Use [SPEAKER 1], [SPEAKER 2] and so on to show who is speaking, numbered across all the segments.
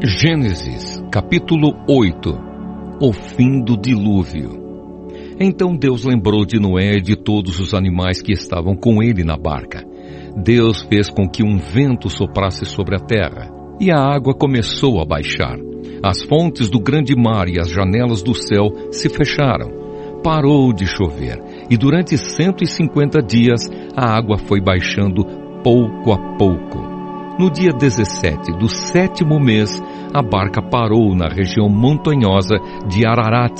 [SPEAKER 1] Gênesis, capítulo 8. O fim do dilúvio. Então Deus lembrou de Noé e de todos os animais que estavam com ele na barca. Deus fez com que um vento soprasse sobre a terra, e a água começou a baixar. As fontes do grande mar e as janelas do céu se fecharam. Parou de chover, e durante 150 dias a água foi baixando pouco a pouco. No dia 17 do 7º mês, a barca parou na região montanhosa de Ararat.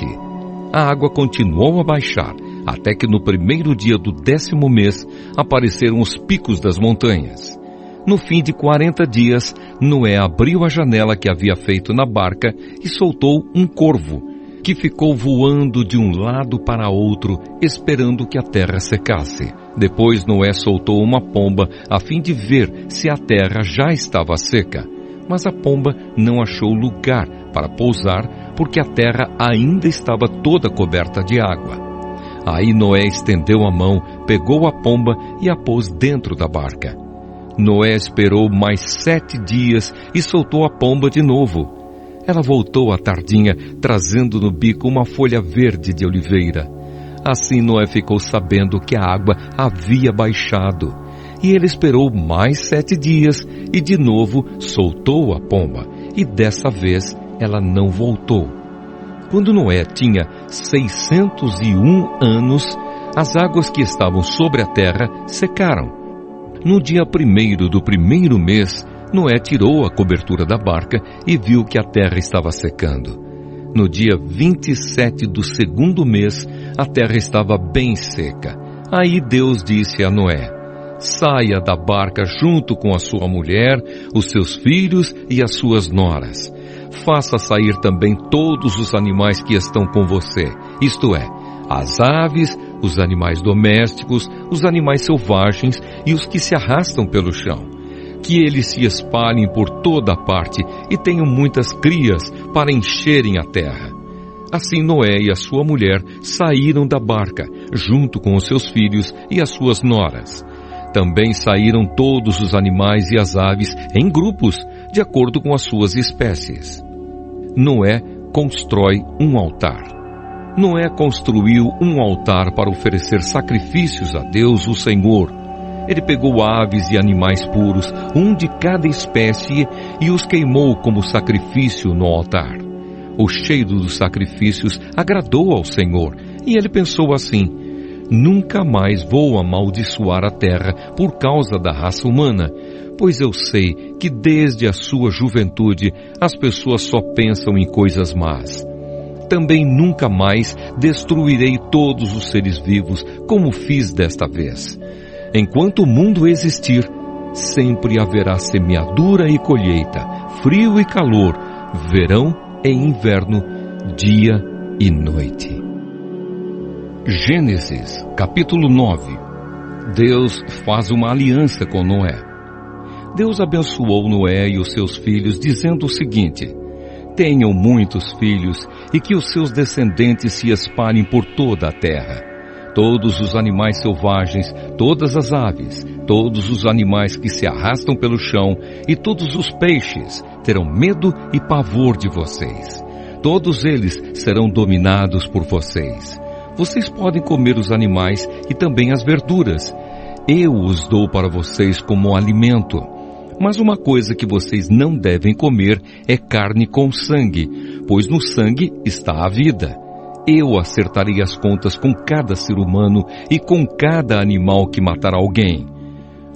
[SPEAKER 1] A água continuou a baixar, até que no primeiro dia do 10º mês, apareceram os picos das montanhas. No fim de 40 dias, Noé abriu a janela que havia feito na barca e soltou um corvo, que ficou voando de um lado para outro, esperando que a terra secasse. Depois Noé soltou uma pomba a fim de ver se a terra já estava seca. Mas a pomba não achou lugar para pousar, porque a terra ainda estava toda coberta de água. Aí Noé estendeu a mão, pegou a pomba e a pôs dentro da barca. Noé esperou mais 7 dias e soltou a pomba de novo. Ela voltou à tardinha, trazendo no bico uma folha verde de oliveira. Assim Noé ficou sabendo que a água havia baixado. E ele esperou mais 7 dias e de novo soltou a pomba. E dessa vez ela não voltou. Quando Noé tinha 601 anos, as águas que estavam sobre a terra secaram. No dia 1º do 1º mês, Noé tirou a cobertura da barca e viu que a terra estava secando. No dia 27 do 2º mês, a terra estava bem seca. Aí Deus disse a Noé: saia da barca junto com a sua mulher, os seus filhos e as suas noras. Faça sair também todos os animais que estão com você, isto é, as aves, os animais domésticos, os animais selvagens e os que se arrastam pelo chão. Que eles se espalhem por toda a parte e tenham muitas crias para encherem a terra. Assim Noé e a sua mulher saíram da barca, junto com os seus filhos e as suas noras. Também saíram todos os animais e as aves em grupos, de acordo com as suas espécies. Noé constrói um altar. Noé construiu um altar para oferecer sacrifícios a Deus, o Senhor. Ele pegou aves e animais puros, um de cada espécie, e os queimou como sacrifício no altar. O cheiro dos sacrifícios agradou ao Senhor, e ele pensou assim: nunca mais vou amaldiçoar a terra por causa da raça humana, pois eu sei que desde a sua juventude as pessoas só pensam em coisas más. Também nunca mais destruirei todos os seres vivos, como fiz desta vez. Enquanto o mundo existir, sempre haverá semeadura e colheita, frio e calor, verão e inverno, dia e noite. Gênesis, capítulo 9. Deus faz uma aliança com Noé. Deus abençoou Noé e os seus filhos, dizendo o seguinte: tenham muitos filhos e que os seus descendentes se espalhem por toda a terra. Todos os animais selvagens, todas as aves, todos os animais que se arrastam pelo chão e todos os peixes terão medo e pavor de vocês. Todos eles serão dominados por vocês. Vocês podem comer os animais e também as verduras. Eu os dou para vocês como alimento. Mas uma coisa que vocês não devem comer é carne com sangue, pois no sangue está a vida. Eu acertarei as contas com cada ser humano e com cada animal que matar alguém.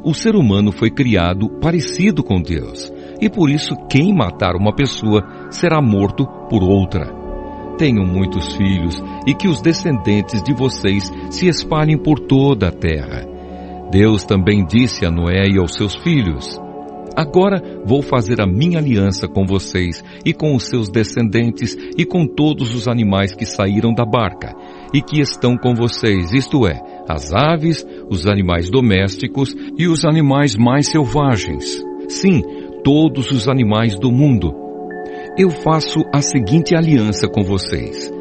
[SPEAKER 1] O ser humano foi criado parecido com Deus, e por isso quem matar uma pessoa será morto por outra. Tenham muitos filhos e que os descendentes de vocês se espalhem por toda a terra. Deus também disse a Noé e aos seus filhos: agora vou fazer a minha aliança com vocês e com os seus descendentes e com todos os animais que saíram da barca e que estão com vocês, isto é, as aves, os animais domésticos e os animais mais selvagens. Sim, todos os animais do mundo. Eu faço a seguinte aliança com vocês.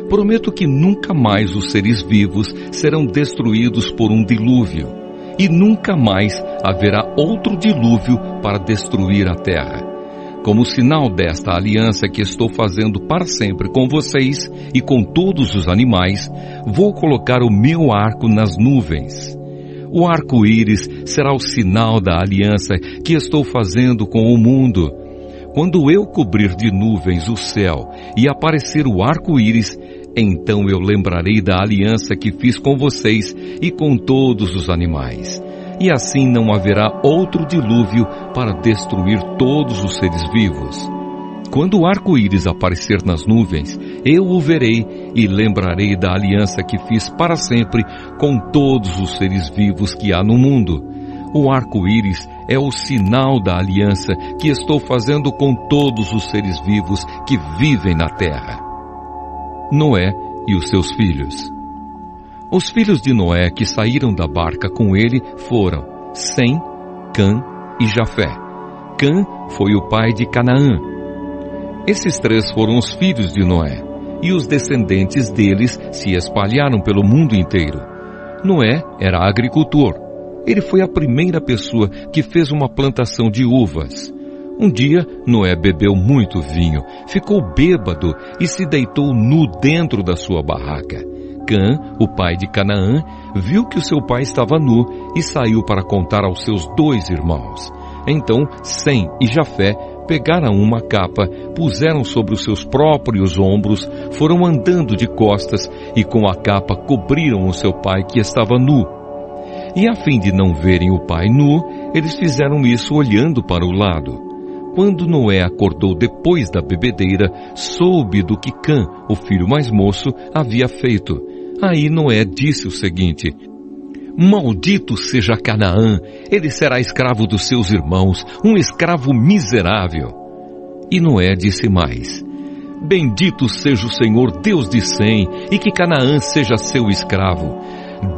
[SPEAKER 1] Prometo que nunca mais os seres vivos serão destruídos por um dilúvio. E nunca mais haverá outro dilúvio para destruir a terra. Como sinal desta aliança que estou fazendo para sempre com vocês e com todos os animais, vou colocar o meu arco nas nuvens. O arco-íris será o sinal da aliança que estou fazendo com o mundo. Quando eu cobrir de nuvens o céu e aparecer o arco-íris, então eu lembrarei da aliança que fiz com vocês e com todos os animais. E assim não haverá outro dilúvio para destruir todos os seres vivos. Quando o arco-íris aparecer nas nuvens, eu o verei e lembrarei da aliança que fiz para sempre com todos os seres vivos que há no mundo. O arco-íris é o sinal da aliança que estou fazendo com todos os seres vivos que vivem na terra. Noé e os seus filhos. Os filhos de Noé que saíram da barca com ele foram Sem, Cã e Jafé. Cã foi o pai de Canaã. Esses três foram os filhos de Noé, e os descendentes deles se espalharam pelo mundo inteiro. Noé era agricultor. Ele foi a primeira pessoa que fez uma plantação de uvas. Um dia, Noé bebeu muito vinho, ficou bêbado e se deitou nu dentro da sua barraca. Cã, o pai de Canaã, viu que o seu pai estava nu e saiu para contar aos seus 2 irmãos. Então, Sem e Jafé pegaram uma capa, puseram sobre os seus próprios ombros, foram andando de costas e com a capa cobriram o seu pai que estava nu. E a fim de não verem o pai nu, eles fizeram isso olhando para o lado. Quando Noé acordou depois da bebedeira, soube do que Cã, o filho mais moço, havia feito. Aí Noé disse o seguinte: Maldito seja Canaã, ele será escravo dos seus irmãos, um escravo miserável. E Noé disse mais: Bendito seja o Senhor Deus de Sem, e que Canaã seja seu escravo.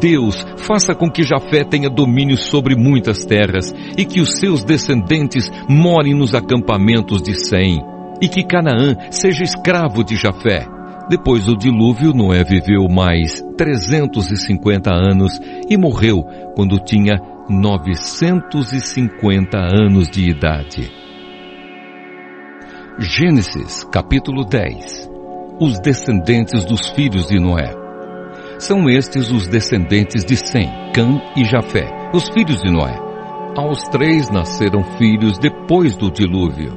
[SPEAKER 1] Deus faça com que Jafé tenha domínio sobre muitas terras, e que os seus descendentes morem nos acampamentos de Sem, e que Canaã seja escravo de Jafé. Depois do dilúvio, Noé viveu mais 350 anos e morreu quando tinha 950 anos de idade. Gênesis, capítulo 10. Os descendentes dos filhos de Noé. São estes os descendentes de Sem, Cã e Jafé, os filhos de Noé. Aos 3 nasceram filhos depois do dilúvio.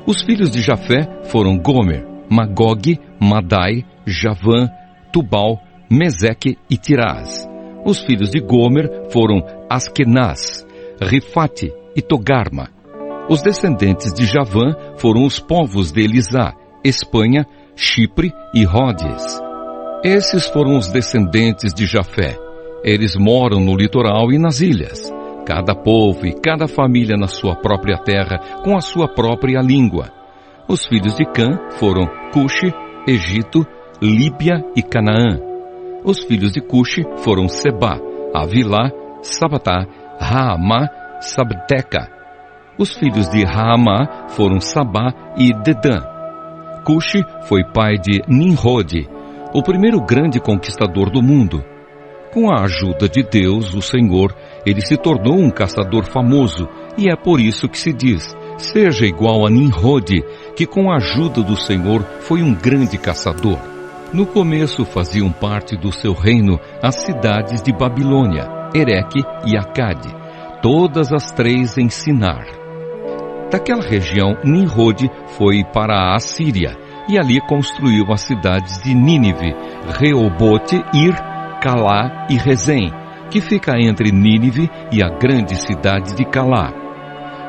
[SPEAKER 1] Os filhos de Jafé foram Gomer, Magog, Madai, Javã, Tubal, Meseque e Tirás. Os filhos de Gomer foram Askenaz, Rifate e Togarma. Os descendentes de Javã foram os povos de Elisá, Espanha, Chipre e Rhodes. Esses foram os descendentes de Jafé. Eles moram no litoral e nas ilhas. Cada povo e cada família na sua própria terra, com a sua própria língua. Os filhos de Cã foram Cuxi, Egito, Líbia e Canaã. Os filhos de Cuxi foram Sebá, Avilá, Sabatá, Raamá, Sabteca. Os filhos de Raamá foram Sabá e Dedã. Cuxi foi pai de Nimrode, o primeiro grande conquistador do mundo. Com a ajuda de Deus, o Senhor, ele se tornou um caçador famoso, e é por isso que se diz: seja igual a Nimrode, que com a ajuda do Senhor foi um grande caçador. No começo faziam parte do seu reino as cidades de Babilônia, Ereque e Acade, todas as 3 em Sinar. Daquela região, Nimrode foi para a Assíria, e ali construiu as cidades de Nínive, Reobote, Ir, Calá e Rezém, que fica entre Nínive e a grande cidade de Calá.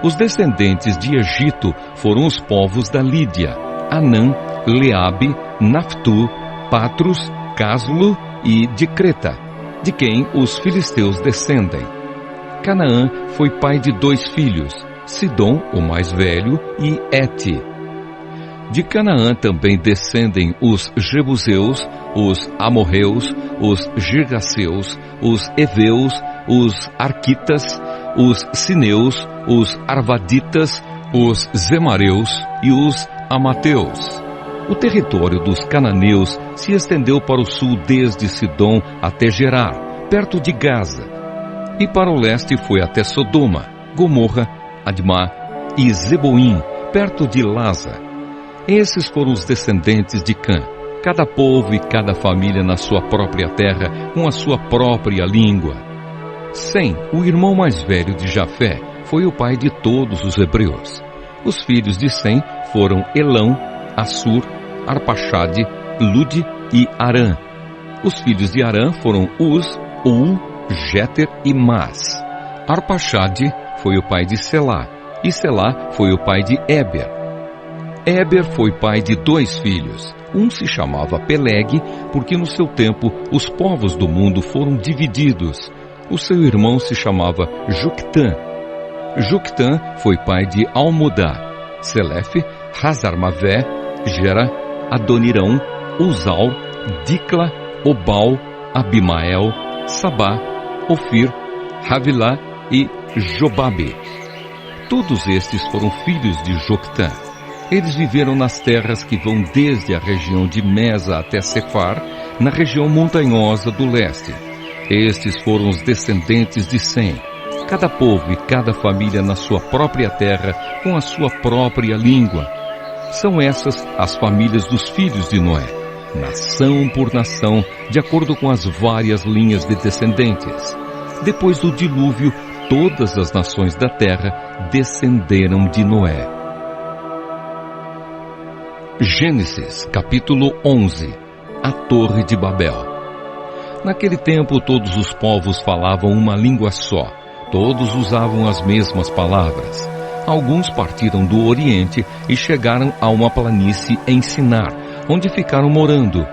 [SPEAKER 1] Os descendentes de Egito foram os povos da Lídia, Anã, Leabe, Naftu, Patros, Caslu e de Creta, de quem os filisteus descendem. Canaã foi pai de 2 filhos, Sidom, o mais velho, e Ete. De Canaã também descendem os Jebuseus, os Amorreus, os Girgaceus, os Eveus, os Arquitas, os Sineus, os Arvaditas, os Zemareus e os Amateus. O território dos cananeus se estendeu para o sul desde Sidom até Gerar, perto de Gaza, e para o leste foi até Sodoma, Gomorra, Admá e Zeboim, perto de Lasa. Esses foram os descendentes de Cã, cada povo e cada família na sua própria terra, com a sua própria língua. Sem, o irmão mais velho de Jafé, foi o pai de todos os hebreus. Os filhos de Sem foram Elão, Assur, Arpaxade, Lude e Arã. Os filhos de Arã foram Uz, Ul, Jéter e Mas. Arpaxade foi o pai de Selá, e Selá foi o pai de Éber. Éber foi pai de 2 filhos. Um se chamava Peleg, porque no seu tempo os povos do mundo foram divididos. O seu irmão se chamava Juctã. Juctã foi pai de Almodá, Selefe, Hazarmavé, Gera, Adonirão, Uzal, Dicla, Obal, Abimael, Sabá, Ofir, Havilá e Jobabe. Todos estes foram filhos de Joctã. Eles viveram nas terras que vão desde a região de Mesa até Sefar, na região montanhosa do leste. Estes foram os descendentes de Sem, cada povo e cada família na sua própria terra, com a sua própria língua. São essas as famílias dos filhos de Noé, nação por nação, de acordo com as várias linhas de descendentes. Depois do dilúvio, todas as nações da terra descenderam de Noé. Gênesis, capítulo 11. A Torre de Babel. Naquele tempo todos os povos falavam uma língua só, todos usavam as mesmas palavras. Alguns partiram do Oriente e chegaram a uma planície em Sinar, onde ficaram morando.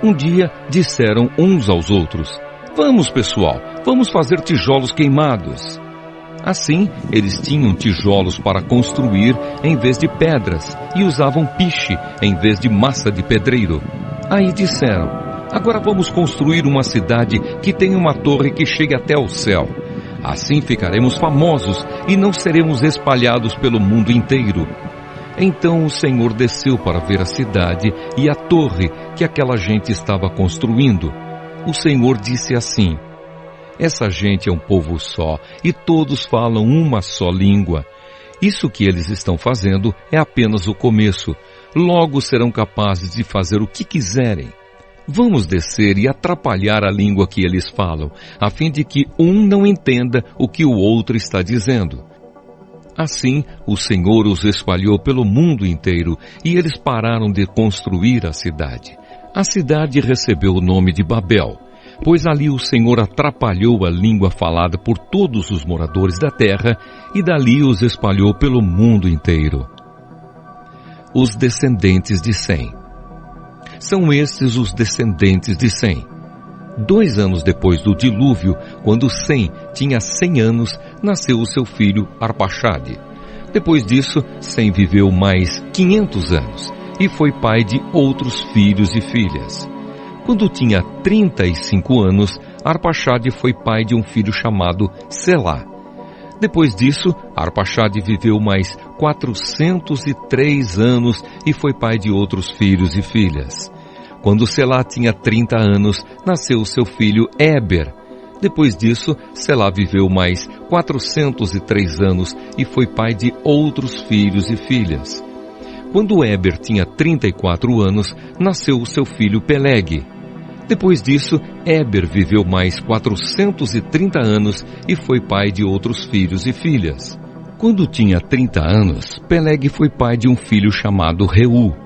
[SPEAKER 1] Um dia disseram uns aos outros: "Vamos, pessoal, vamos fazer tijolos queimados." Assim, eles tinham tijolos para construir em vez de pedras e usavam piche em vez de massa de pedreiro. Aí disseram: "Agora vamos construir uma cidade que tenha uma torre que chegue até o céu. Assim ficaremos famosos e não seremos espalhados pelo mundo inteiro." Então o Senhor desceu para ver a cidade e a torre que aquela gente estava construindo. O Senhor disse assim: "Essa gente é um povo só e todos falam uma só língua. Isso que eles estão fazendo é apenas o começo. Logo serão capazes de fazer o que quiserem. Vamos descer e atrapalhar a língua que eles falam, a fim de que um não entenda o que o outro está dizendo." Assim, o Senhor os espalhou pelo mundo inteiro e eles pararam de construir a cidade. A cidade recebeu o nome de Babel, pois ali o Senhor atrapalhou a língua falada por todos os moradores da terra e dali os espalhou pelo mundo inteiro. Os descendentes de Sem. São estes os descendentes de Sem. 2 anos depois do dilúvio, quando Sem tinha 100 anos, nasceu o seu filho Arpaxade. Depois disso, Sem viveu mais 500 anos e foi pai de outros filhos e filhas. Quando tinha 35 anos, Arpaxade foi pai de um filho chamado Selá. Depois disso, Arpaxade viveu mais 403 anos e foi pai de outros filhos e filhas. Quando Selá tinha 30 anos, nasceu seu filho Éber. Depois disso, Selá viveu mais 403 anos e foi pai de outros filhos e filhas. Quando Éber tinha 34 anos, nasceu o seu filho Peleg. Depois disso, Éber viveu mais 430 anos e foi pai de outros filhos e filhas. Quando tinha 30 anos, Peleg foi pai de um filho chamado Reu.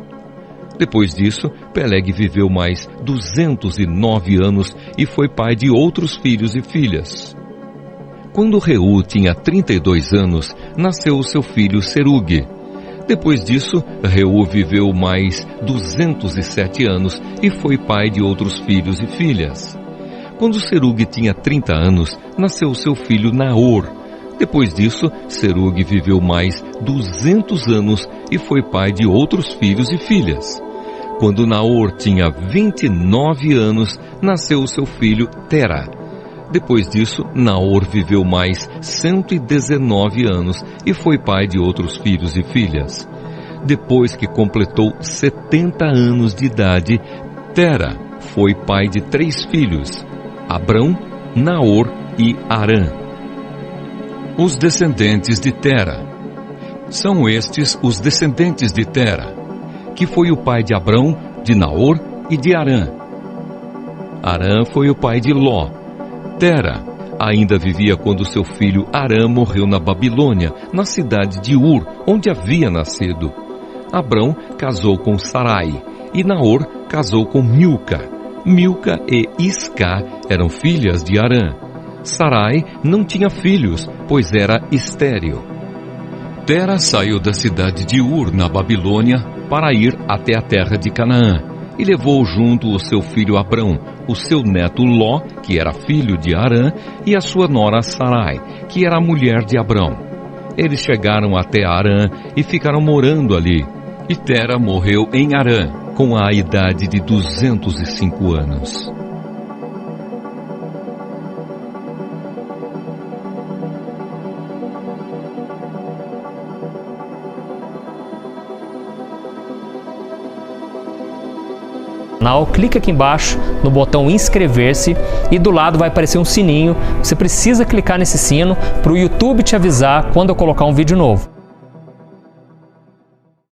[SPEAKER 1] Depois disso, Peleg viveu mais 209 anos e foi pai de outros filhos e filhas. Quando Reu tinha 32 anos, nasceu o seu filho Serug. Depois disso, Reu viveu mais 207 anos e foi pai de outros filhos e filhas. Quando Serug tinha 30 anos, nasceu seu filho Naor. Depois disso, Serug viveu mais 200 anos e foi pai de outros filhos e filhas. Quando Naor tinha 29 anos, nasceu seu filho Tera. Depois disso, Naor viveu mais 119 anos e foi pai de outros filhos e filhas. Depois que completou 70 anos de idade, Tera foi pai de 3 filhos, Abrão, Naor e Arã. Os descendentes de Tera. São estes os descendentes de Tera, que foi o pai de Abrão, de Naor e de Harã. Harã foi o pai de Ló. Tera ainda vivia quando seu filho Harã morreu na Babilônia, na cidade de Ur, onde havia nascido. Abrão casou com Sarai, e Naor casou com Milca. Milca e Isca eram filhas de Harã. Sarai não tinha filhos, pois era estéril. Tera saiu da cidade de Ur, na Babilônia, para ir até a terra de Canaã, e levou junto o seu filho Abrão, o seu neto Ló, que era filho de Harã, e a sua nora Sarai, que era a mulher de Abrão. Eles chegaram até Harã e ficaram morando ali. E Tera morreu em Harã, com a idade de 205 anos.
[SPEAKER 2] Clique aqui embaixo no botão inscrever-se e do lado vai aparecer um sininho. Você precisa clicar nesse sino para o YouTube te avisar quando eu colocar um vídeo novo.